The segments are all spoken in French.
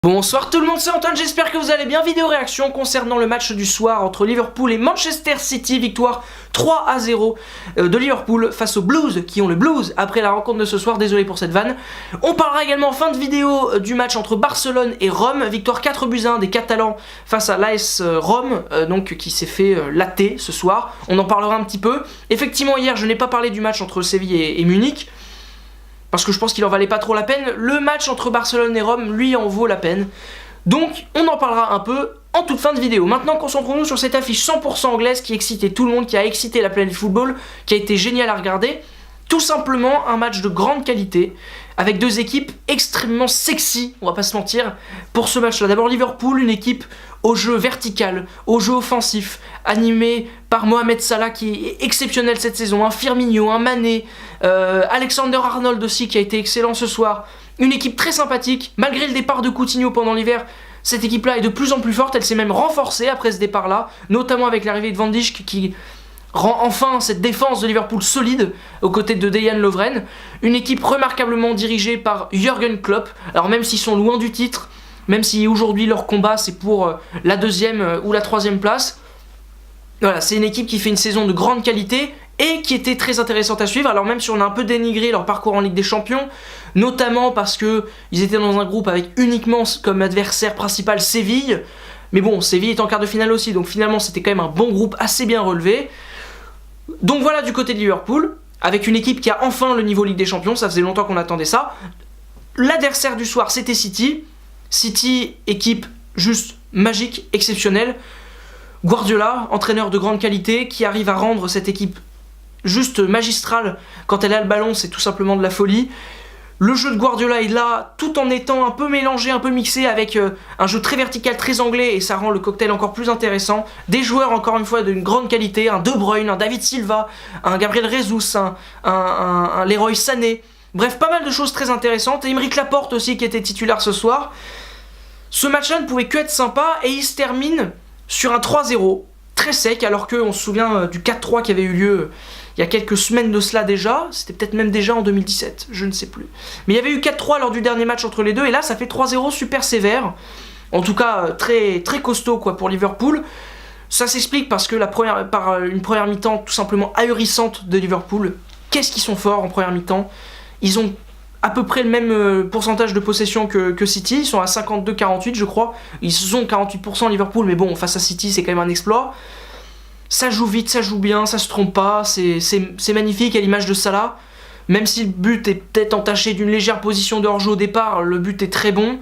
Bonsoir tout le monde, c'est Antoine, j'espère que vous allez bien. Vidéo réaction concernant le match du soir entre Liverpool et Manchester City. Victoire 3-0 de Liverpool face aux Blues, qui ont le blues après la rencontre de ce soir. Désolé pour cette vanne. On parlera également en fin de vidéo du match entre Barcelone et Rome. Victoire 4-1 des Catalans face à l'AS Rome, donc qui s'est fait latter ce soir. On en parlera un petit peu. Effectivement, hier je n'ai pas parlé du match entre Séville et Munich, parce que je pense qu'il en valait pas trop la peine. Le match entre Barcelone et Rome, lui, en vaut la peine. Donc, on en parlera un peu en toute fin de vidéo. Maintenant, concentrons-nous sur cette affiche 100% anglaise qui excitait tout le monde, qui a excité la planète football, qui a été géniale à regarder. Tout simplement, un match de grande qualité, avec deux équipes extrêmement sexy, on va pas se mentir, pour ce match-là. D'abord, Liverpool, une équipe au jeu vertical, au jeu offensif, animé par Mohamed Salah qui est exceptionnel cette saison, un Firmino, un Mané, Alexander-Arnold aussi qui a été excellent ce soir. Une équipe très sympathique, malgré le départ de Coutinho pendant l'hiver. Cette équipe-là est de plus en plus forte, elle s'est même renforcée après ce départ-là, notamment avec l'arrivée de Van Dijk qui rend enfin cette défense de Liverpool solide aux côtés de Dejan Lovren. Une équipe remarquablement dirigée par Jürgen Klopp. Alors même s'ils sont loin du titre, même si aujourd'hui leur combat c'est pour la deuxième ou la troisième place, voilà, c'est une équipe qui fait une saison de grande qualité et qui était très intéressante à suivre. Alors même si on a un peu dénigré leur parcours en Ligue des Champions, notamment parce que ils étaient dans un groupe avec uniquement comme adversaire principal Séville, mais bon, Séville est en quart de finale aussi, donc finalement c'était quand même un bon groupe assez bien relevé. Donc voilà du côté de Liverpool, avec une équipe qui a enfin le niveau Ligue des Champions, ça faisait longtemps qu'on attendait ça. L'adversaire du soir c'était City. City, équipe juste magique, exceptionnelle. Guardiola, entraîneur de grande qualité, qui arrive à rendre cette équipe juste magistrale. Quand elle a le ballon, c'est tout simplement de la folie. Le jeu de Guardiola est là, tout en étant un peu mélangé, un peu mixé, avec un jeu très vertical, très anglais, et ça rend le cocktail encore plus intéressant. Des joueurs, encore une fois, d'une grande qualité, un De Bruyne, un David Silva, un Gabriel Jesus, un Leroy Sané. Bref, pas mal de choses très intéressantes. Et Aymeric Laporte aussi, qui était titulaire ce soir. Ce match-là ne pouvait que être sympa, et il se termine sur un 3-0, très sec, alors qu'on se souvient du 4-3 qui avait eu lieu il y a quelques semaines de cela déjà, c'était peut-être même déjà en 2017, je ne sais plus. Mais il y avait eu 4-3 lors du dernier match entre les deux, et là ça fait 3-0 super sévère, en tout cas très, très costaud quoi, pour Liverpool. Ça s'explique parce que par une première mi-temps tout simplement ahurissante de Liverpool. Qu'est-ce qu'ils sont forts en première mi-temps. Ils ont à peu près le même pourcentage de possession que City, ils sont à 52-48 je crois, ils sont 48% Liverpool, mais bon, face à City c'est quand même un exploit. Ça joue vite, ça joue bien, ça se trompe pas, c'est magnifique à l'image de Salah, même si le but est peut-être entaché d'une légère position de hors-jeu au départ, le but est très bon.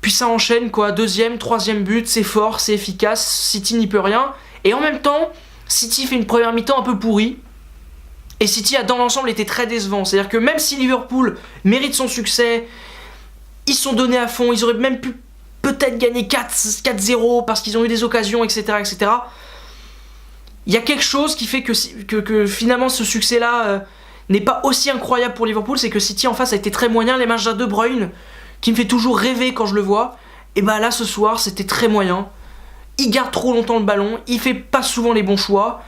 Puis ça enchaîne quoi, deuxième, troisième but, c'est fort, c'est efficace, City n'y peut rien, et en même temps, City fait une première mi-temps un peu pourrie, et City a dans l'ensemble été très décevant. C'est-à-dire que même si Liverpool mérite son succès, ils sont donnés à fond, ils auraient même pu peut-être gagner 4-0 parce qu'ils ont eu des occasions, etc. etc. Il y a quelque chose qui fait que finalement ce succès-là n'est pas aussi incroyable pour Liverpool, c'est que City en face a été très moyen. Les matchs de De Bruyne, qui me fait toujours rêver quand je le vois, et bah là ce soir c'était très moyen. Il garde trop longtemps le ballon, il fait pas souvent les bons choix.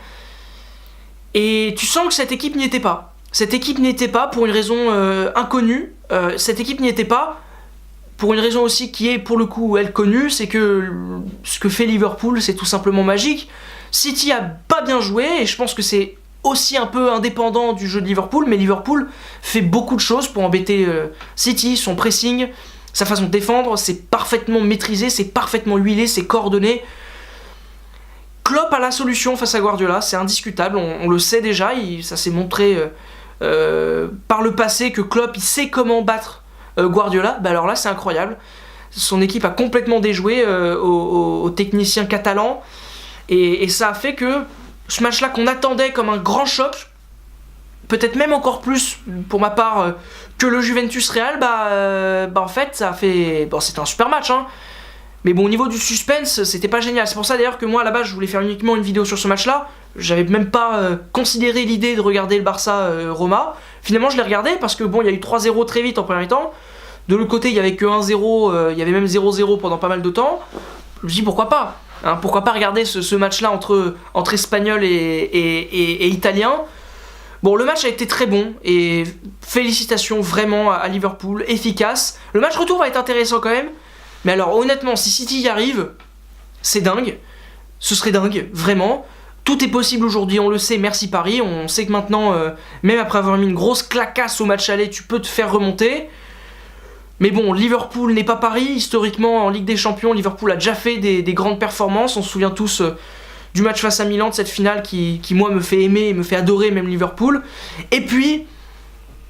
Et tu sens que cette équipe n'y était pas. Cette équipe n'y était pas pour une raison inconnue. Cette équipe n'y était pas pour une raison aussi qui est pour le coup elle connue, c'est que ce que fait Liverpool c'est tout simplement magique. City a pas bien joué et je pense que c'est aussi un peu indépendant du jeu de Liverpool, mais Liverpool fait beaucoup de choses pour embêter City, son pressing, sa façon de défendre, c'est parfaitement maîtrisé, c'est parfaitement huilé, c'est coordonné. Klopp a la solution face à Guardiola, c'est indiscutable, on le sait déjà, ça s'est montré par le passé que Klopp il sait comment battre Guardiola, bah alors là c'est incroyable. Son équipe a complètement déjoué aux techniciens catalans, et ça a fait que ce match-là qu'on attendait comme un grand choc, peut-être même encore plus pour ma part que le Juventus Real, en fait ça a fait... Bon, c'était un super match, hein. Mais bon, au niveau du suspense, c'était pas génial. C'est pour ça d'ailleurs que moi, à la base, je voulais faire uniquement une vidéo sur ce match-là. J'avais même pas considéré l'idée de regarder le Barça-Roma. Finalement, je l'ai regardé parce que bon, il y a eu 3-0 très vite en premier temps. De l'autre côté, il y avait que 1-0, il y avait même 0-0 pendant pas mal de temps. Je me dis pourquoi pas, hein, pourquoi pas regarder ce match-là entre Espagnols et Italiens. Bon, le match a été très bon et félicitations vraiment à Liverpool, efficace. Le match retour va être intéressant quand même. Mais alors honnêtement, si City y arrive, c'est dingue. Ce serait dingue, vraiment. Tout est possible aujourd'hui, on le sait, merci Paris. On sait que maintenant, même après avoir mis une grosse clacasse au match aller, tu peux te faire remonter. Mais bon, Liverpool n'est pas Paris. Historiquement, en Ligue des Champions, Liverpool a déjà fait des grandes performances. On se souvient tous du match face à Milan, de cette finale qui moi, me fait aimer, me fait adorer même Liverpool. Et puis,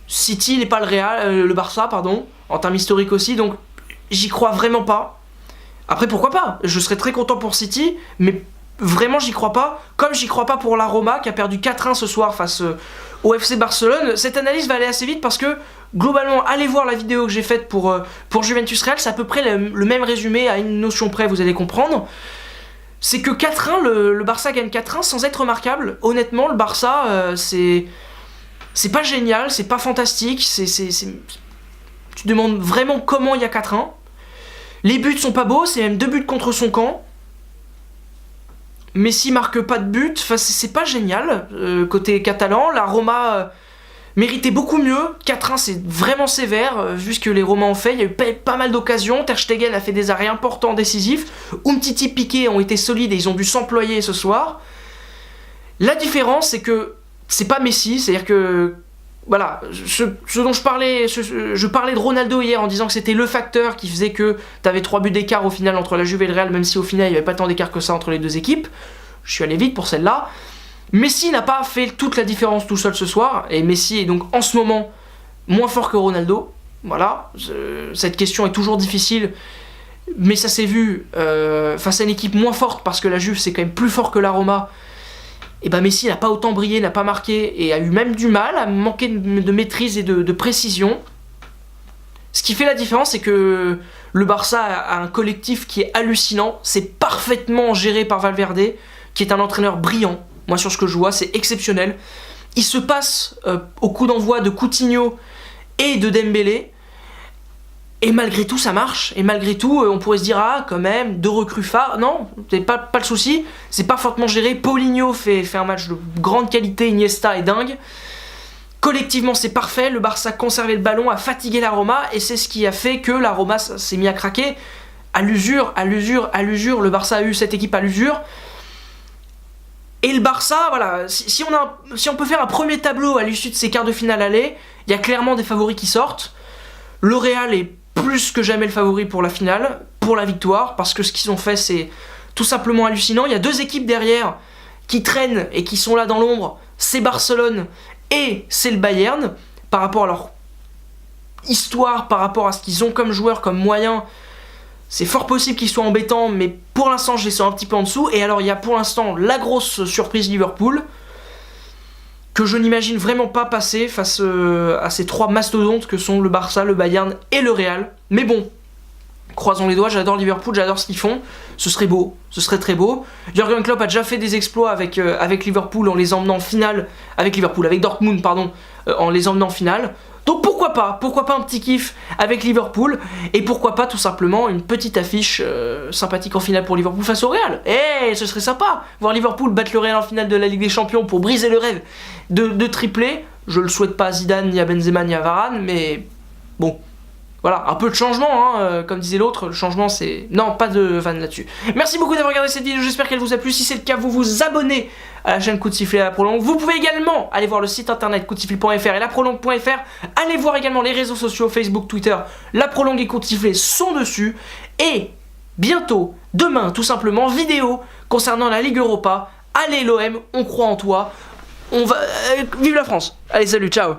City n'est pas le Barça, pardon, en termes historiques aussi. Donc, j'y crois vraiment pas. Après, pourquoi pas? Je serais très content pour City, mais vraiment, j'y crois pas. Comme j'y crois pas pour la Roma, qui a perdu 4-1 ce soir face au FC Barcelone. Cette analyse va aller assez vite parce que, globalement, allez voir la vidéo que j'ai faite pour Juventus Real. C'est à peu près le même résumé à une notion près, vous allez comprendre. C'est que 4-1, le Barça gagne 4-1 sans être remarquable. Honnêtement, le Barça, c'est pas génial, c'est pas fantastique. Tu te demandes vraiment comment il y a 4-1. Les buts sont pas beaux, c'est même 2 buts contre son camp. Messi marque pas de but, enfin, c'est pas génial côté catalan. La Roma méritait beaucoup mieux. 4-1 c'est vraiment sévère vu ce que les Romains ont fait. Il y a eu pas mal d'occasions. Ter Stegen a fait des arrêts importants, décisifs. Umtiti, Piqué ont été solides et ils ont dû s'employer ce soir. La différence c'est que c'est pas Messi, c'est-à-dire que voilà, ce dont je parlais de Ronaldo hier en disant que c'était le facteur qui faisait que t'avais 3 buts d'écart au final entre la Juve et le Real, même si au final il n'y avait pas tant d'écart que ça entre les deux équipes. Je suis allé vite pour celle-là. Messi n'a pas fait toute la différence tout seul ce soir, et Messi est donc en ce moment moins fort que Ronaldo. Voilà, cette question est toujours difficile, mais ça s'est vu face à une équipe moins forte, parce que la Juve c'est quand même plus fort que la Roma. Et ben Messi n'a pas autant brillé, n'a pas marqué et a eu même du mal à manquer de maîtrise et de précision. Ce qui fait la différence, c'est que le Barça a un collectif qui est hallucinant. C'est parfaitement géré par Valverde, qui est un entraîneur brillant. Moi, sur ce que je vois, c'est exceptionnel. Il se passe au coup d'envoi de Coutinho et de Dembélé. Et malgré tout, ça marche. Et malgré tout, on pourrait se dire, ah, quand même, 2 recrues phares. Non, c'est pas le souci. C'est pas fortement géré. Paulinho fait un match de grande qualité. Iniesta est dingue. Collectivement, c'est parfait. Le Barça a conservé le ballon, a fatigué la Roma. Et c'est ce qui a fait que la Roma s'est mis à craquer. À l'usure. Le Barça a eu cette équipe à l'usure. Et le Barça, voilà, si on peut faire un premier tableau à l'issue de ces quarts de finale aller, il y a clairement des favoris qui sortent. Le Real est plus que jamais le favori pour la finale, pour la victoire, parce que ce qu'ils ont fait, c'est tout simplement hallucinant. Il y a 2 équipes derrière qui traînent et qui sont là dans l'ombre, c'est Barcelone et c'est le Bayern, par rapport à leur histoire, par rapport à ce qu'ils ont comme joueurs, comme moyens. C'est fort possible qu'ils soient embêtants, mais pour l'instant, je les sens un petit peu en dessous. Et alors, il y a pour l'instant la grosse surprise Liverpool, que je n'imagine vraiment pas passer face à ces 3 mastodontes que sont le Barça, le Bayern et le Real. Mais bon, croisons les doigts, j'adore Liverpool, j'adore ce qu'ils font. Ce serait beau, ce serait très beau. Jürgen Klopp a déjà fait des exploits avec Liverpool en les emmenant en finale, avec Dortmund, pardon, en les emmenant en finale. Donc pourquoi pas un petit kiff avec Liverpool, et pourquoi pas tout simplement une petite affiche sympathique en finale pour Liverpool face au Real. Ce serait sympa, voir Liverpool battre le Real en finale de la Ligue des Champions pour briser le rêve de tripler. Je le souhaite pas à Zidane, ni à Benzema, ni à Varane, mais bon, voilà, un peu de changement, comme disait l'autre, le changement c'est... Non, pas de vanne là-dessus. Merci beaucoup d'avoir regardé cette vidéo, j'espère qu'elle vous a plu. Si c'est le cas, vous vous abonnez à la chaîne Coup de Sifflet à la Prolongue. Vous pouvez également aller voir le site internet coudesifflet.fr et laprolongue.fr. Allez voir également les réseaux sociaux, Facebook, Twitter. La Prolongue et Coup de Sifflet sont dessus. Et bientôt, demain, tout simplement, vidéo concernant la Ligue Europa. Allez l'OM, on croit en toi. On va... vive la France. Allez, salut, ciao.